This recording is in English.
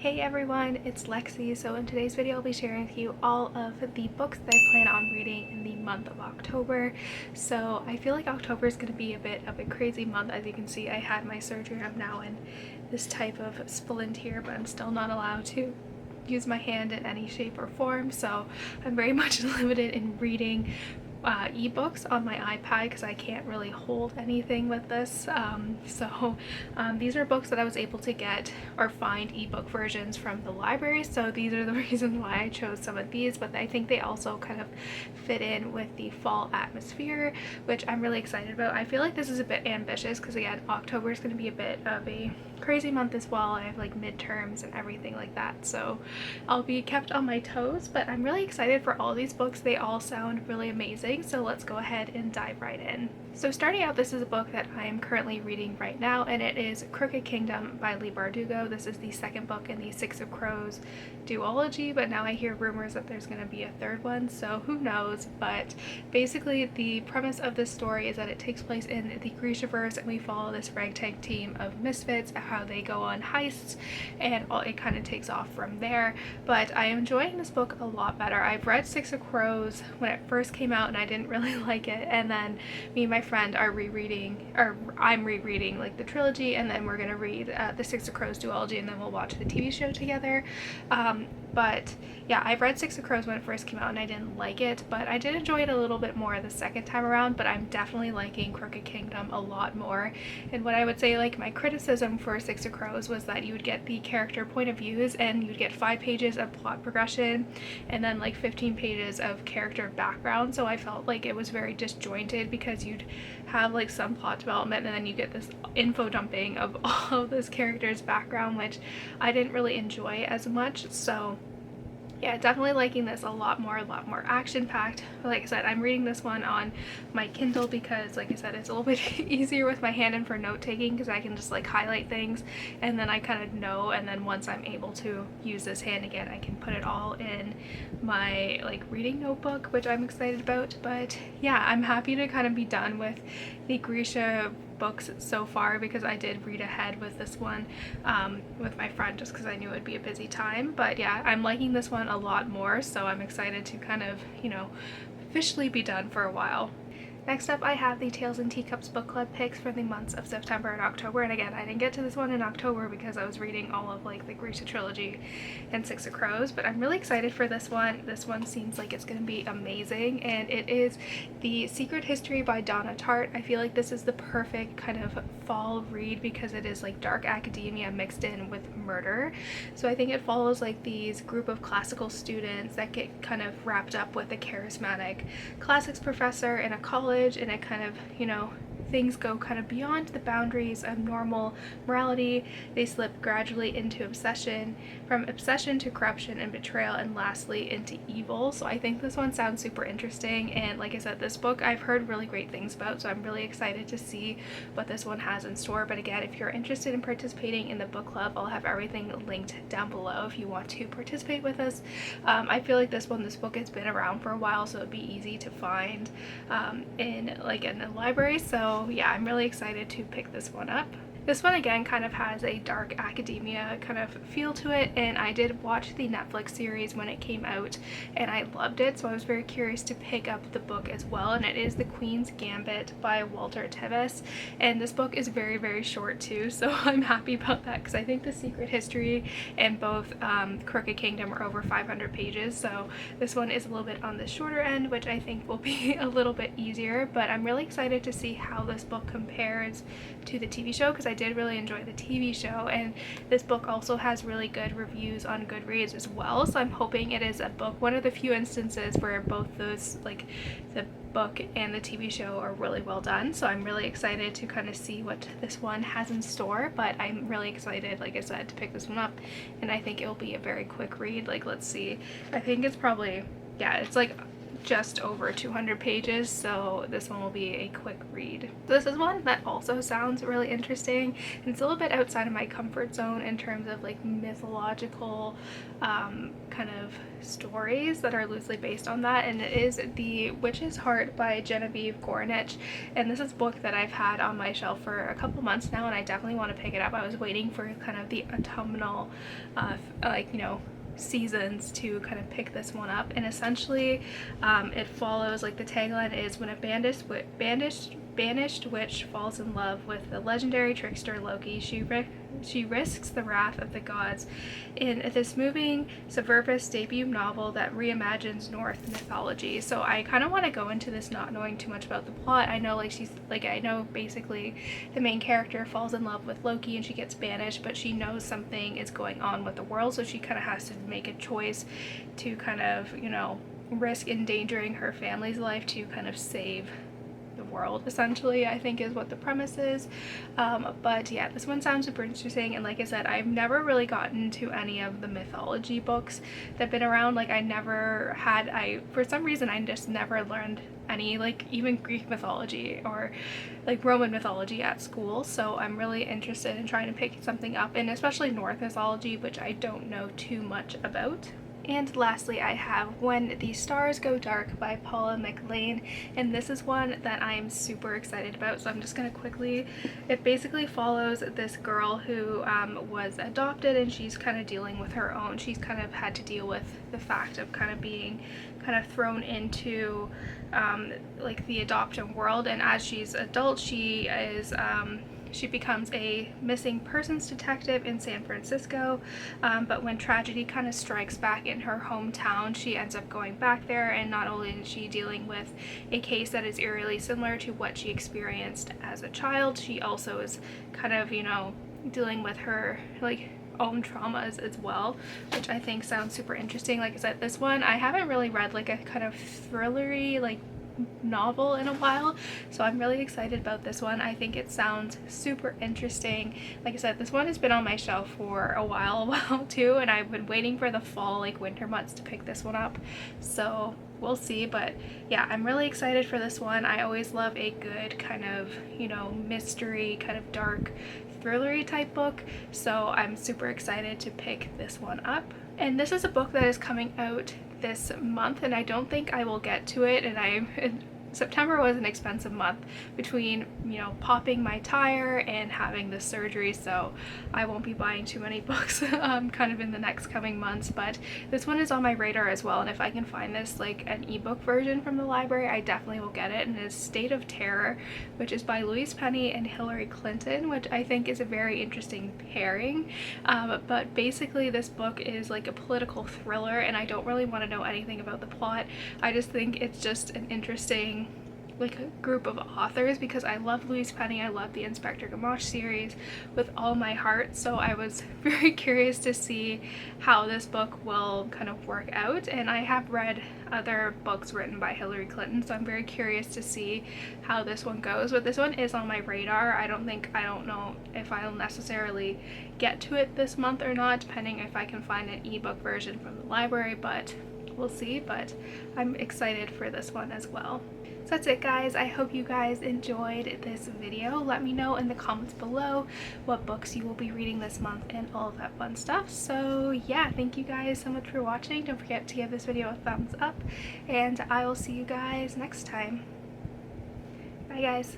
Hey everyone, it's Lexie. So in today's video I'll be sharing with you all of the books that I plan on reading in the month of October. So I feel like October is going to be a bit of a crazy month. As you can see, I had my surgery. I'm now in this type of splint here, but I'm still not allowed to use my hand in any shape or form, so I'm very much limited in reading ebooks on my iPad because I can't really hold anything with this. These are books that I was able to get or find ebook versions from the library, so these are the reasons why I chose some of these, but I think they also kind of fit in with the fall atmosphere, which I'm really excited about. I feel like this is a bit ambitious because again, October is going to be a bit of a crazy month as well. I have like midterms and everything like that, so I'll be kept on my toes, but I'm really excited for all these books. They all sound really amazing, so let's go ahead and dive right in. So starting out, this is a book that I am currently reading right now, and it is Crooked Kingdom by Leigh Bardugo. This is the second book in the Six of Crows duology, but now I hear rumors that there's going to be a third one, so who knows. But basically the premise of this story is that it takes place in the Grishaverse, and we follow this ragtag team of misfits, how they go on heists, and it kind of takes off from there. But I am enjoying this book a lot better. I've read Six of Crows when it first came out and I didn't really like it, and then me and my friend are rereading, or I'm rereading like the trilogy, and then we're gonna read the Six of Crows duology, and then we'll watch the TV show together. But yeah, I've read Six of Crows when it first came out and I didn't like it, but I did enjoy it a little bit more the second time around. But I'm definitely liking Crooked Kingdom a lot more. And what I would say, like, my criticism for Six of Crows was that you would get the character point of views and you'd get 5 pages of plot progression and then like 15 pages of character background. So I felt like it was very disjointed because you'd have like some plot development and then you get this info dumping of all of this character's background, which I didn't really enjoy as much. So yeah, definitely liking this a lot more action packed. Like I said, I'm reading this one on my Kindle because, like I said, it's a little bit easier with my hand and for note taking because I can just like highlight things and then I kind of know, and then once I'm able to use this hand again, I can put it all in my like reading notebook, which I'm excited about. But yeah, I'm happy to kind of be done with the Grisha books so far because I did read ahead with this one with my friend just because I knew it would be a busy time. But yeah, I'm liking this one a lot more, so I'm excited to kind of, you know, officially be done for a while. Next up, I have the Tales and Teacups book club picks for the months of September and October. And again, I didn't get to this one in October because I was reading all of like the Grisha trilogy and Six of Crows, but I'm really excited for this one. This one seems like it's going to be amazing, and it is The Secret History by Donna Tartt. I feel like this is the perfect kind of fall read because it is like dark academia mixed in with murder. So I think it follows like these group of classical students that get kind of wrapped up with a charismatic classics professor in a college, and it kind of, you know, things go kind of beyond the boundaries of normal morality. They slip gradually into obsession, from obsession to corruption and betrayal, and lastly into evil. So I think this one sounds super interesting, and like I said, this book I've heard really great things about, so I'm really excited to see what this one has in store. But again, if you're interested in participating in the book club, I'll have everything linked down below if you want to participate with us. I feel like this book has been around for a while, so it'd be easy to find in a library. So yeah, I'm really excited to pick this one up. This one again kind of has a dark academia kind of feel to it, and I did watch the Netflix series when it came out and I loved it, so I was very curious to pick up the book as well. And it is The Queens Gambit by Walter Tevis, and this book is very short too, so I'm happy about that because I think The Secret History and both Crooked Kingdom are over 500 pages, so this one is a little bit on the shorter end, which I think will be a little bit easier. But I'm really excited to see how this book compares to the TV show because I did really enjoy the TV show, and this book also has really good reviews on Goodreads as well, so I'm hoping it is a book, one of the few instances where both those, like the book and the TV show, are really well done. So I'm really excited to kind of see what this one has in store, but I'm really excited, like I said, to pick this one up, and I think it will be a very quick read. Like, let's see, I think it's probably, yeah, it's like just over 200 pages, so this one will be a quick read. So this is one that also sounds really interesting, and it's a little bit outside of my comfort zone in terms of like mythological kind of stories that are loosely based on that, and it is The Witch's Heart by Genevieve Gornichec, and this is a book that I've had on my shelf for a couple months now, and I definitely want to pick it up. I was waiting for kind of the autumnal seasons to kind of pick this one up, and essentially it follows, like, the tagline is, when a banished witch falls in love with the legendary trickster Loki, she risks the wrath of the gods in this moving subversive debut novel that reimagines Norse mythology. So I kind of want to go into this not knowing too much about the plot. I know, like, I know basically the main character falls in love with Loki and she gets banished, but she knows something is going on with the world, so she kind of has to make a choice to kind of, you know, risk endangering her family's life to kind of save the world, essentially, I think is what the premise is. But yeah, this one sounds super interesting, and like I said, I've never really gotten to any of the mythology books that have been around. Like, for some reason I just never learned any, like, even Greek mythology or like Roman mythology at school, so I'm really interested in trying to pick something up, and especially Norse mythology, which I don't know too much about. And lastly, I have When the Stars Go Dark by Paula McLain, and this is one that I am super excited about, so I'm just going to quickly, it basically follows this girl who was adopted, and she's kind of dealing with her own, she's kind of had to deal with the fact of kind of being kind of thrown into like the adoption world, and as she's adult, she becomes a missing persons detective in San Francisco, but when tragedy kind of strikes back in her hometown, she ends up going back there, and not only is she dealing with a case that is eerily similar to what she experienced as a child, she also is kind of, you know, dealing with her, like, own traumas as well, which I think sounds super interesting. Like I said, this one, I haven't really read like a kind of thrillery, like, novel in a while, so I'm really excited about this one. I think it sounds super interesting. Like I said, this one has been on my shelf for a while too, and I've been waiting for the fall, like, winter months to pick this one up, so we'll see. But yeah, I'm really excited for this one. I always love a good kind of, you know, mystery, kind of dark thrillery type book, so I'm super excited to pick this one up. And this is a book that is coming out this month, and I don't think I will get to it, and September was an expensive month between, you know, popping my tire and having the surgery, so I won't be buying too many books kind of in the next coming months. But this one is on my radar as well, and if I can find this, like, an ebook version from the library, I definitely will get it. And it is State of Terror, which is by Louise and Hillary Clinton, which I think is a very interesting pairing. But basically this book is like a political thriller, and I don't really want to know anything about the plot. I just think it's just an interesting, like, a group of authors, because I love Louise Penny, I love the Inspector Gamache series with all my heart, so I was very curious to see how this book will kind of work out. And I have read other books written by Hillary Clinton, so I'm very curious to see how this one goes. But this one is on my radar. I don't know if I'll necessarily get to it this month or not, depending if I can find an ebook version from the library, but we'll see. But I'm excited for this one as well. So that's it, guys. I hope you guys enjoyed this video. Let me know in the comments below what books you will be reading this month and all of that fun stuff. So yeah, thank you guys so much for watching. Don't forget to give this video a thumbs up, and I will see you guys next time. Bye, guys.